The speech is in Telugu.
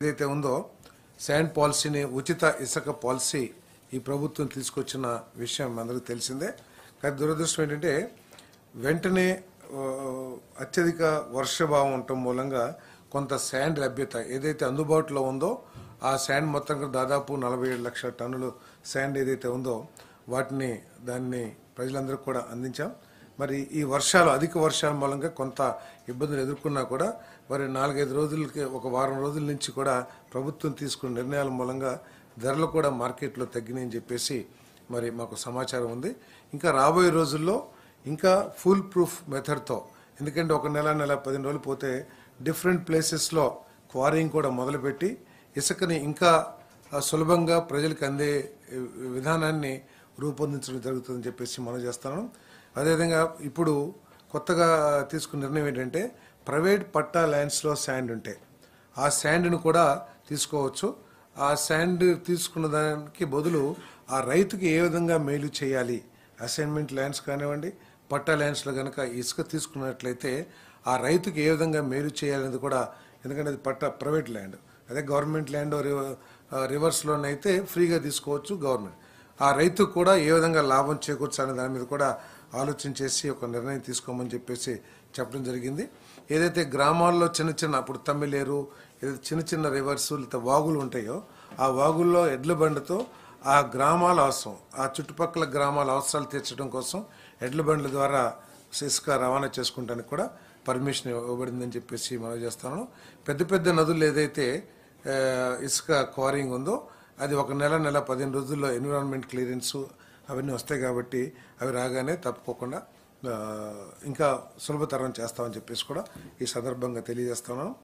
ఏదైతే ఉందో శాండ్ పాలసీని ఉచిత ఇసుక పాలసీ ఈ ప్రభుత్వం తీసుకొచ్చిన విషయం అందరికీ తెలిసిందే. కానీ దురదృష్టం ఏంటంటే వెంటనే అత్యధిక వర్షభావం ఉండటం మూలంగా కొంత శాండ్ లభ్యత ఏదైతే అందుబాటులో ఉందో ఆ శాండ్ మొత్తం దాదాపు 47 లక్షల టన్నులు శాండ్ ఏదైతే ఉందో దాన్ని ప్రజలందరికీ కూడా అందించాం. మరి ఈ అధిక వర్షాల మూలంగా కొంత ఇబ్బందులు ఎదుర్కొన్నా కూడా మరి 4-5 రోజులకి ఒక వారం రోజుల నుంచి కూడా ప్రభుత్వం తీసుకున్న నిర్ణయాల మూలంగా ధరలు కూడా మార్కెట్లో తగ్గినాయని చెప్పేసి మరి మాకు సమాచారం ఉంది. ఇంకా రాబోయే రోజుల్లో ఇంకా ఫుల్ ప్రూఫ్ మెథడ్తో, ఎందుకంటే ఒక నెల 15 రోజులు పోతే డిఫరెంట్ ప్లేసెస్లో క్వారింగ్ కూడా మొదలుపెట్టి ఇసుకని ఇంకా సులభంగా ప్రజలకు అందే విధానాన్ని రూపొందించడం జరుగుతుందని చెప్పేసి మనం చేస్తున్నాం. అదేవిధంగా ఇప్పుడు కొత్తగా తీసుకున్న నిర్ణయం ఏంటంటే ప్రైవేట్ పట్టా ల్యాండ్స్లో శాండ్ ఉంటే ఆ శాండ్ను కూడా తీసుకోవచ్చు. ఆ శాండ్ తీసుకున్న దానికి బదులు ఆ రైతుకి ఏ విధంగా మేలు చేయాలి, అసైన్మెంట్ ల్యాండ్స్ కానివ్వండి, పట్టా ల్యాండ్స్లో కనుక ఇసుక తీసుకున్నట్లయితే ఆ రైతుకి ఏ విధంగా మేలు చేయాలనేది కూడా, ఎందుకంటే అది ప్రైవేట్ ల్యాండ్, అదే గవర్నమెంట్ ల్యాండ్ రివర్స్లోనైతే ఫ్రీగా తీసుకోవచ్చు గవర్నమెంట్. ఆ రైతుకు కూడా ఏ విధంగా లాభం చేకూర్చాలనే దాని మీద కూడా ఆలోచన చేసి ఒక నిర్ణయం తీసుకోమని చెప్పేసి చెప్పడం జరిగింది. ఏదైతే గ్రామాల్లో చిన్న అప్పుడు తమ్మిలేరు ఏదైతే చిన్న రివర్స్ లేదా వాగులు ఉంటాయో ఆ వాగుల్లో ఎడ్ల బండితో ఆ గ్రామాల అవసరం, ఆ చుట్టుపక్కల గ్రామాల అవసరాలు తీర్చడం కోసం ఎడ్ల బండ్ల ద్వారా ఇసుక రవాణా చేసుకుంటానికి కూడా పర్మిషన్ ఇవ్వబడిందని చెప్పేసి మనం చేస్తున్నాను. పెద్ద నదులు ఏదైతే ఇసుక క్వారింగ్ ఉందో అది ఒక నెల 15 రోజుల్లో ఎన్విరాన్మెంట్ క్లియరెన్స్ అవన్నీ వస్తాయి కాబట్టి అవి రాగానే తప్పుకోకుండా ఇంకా సులభతరం చేస్తామని చెప్పేసి కూడా ఈ సందర్భంగా తెలియజేస్తున్నాను.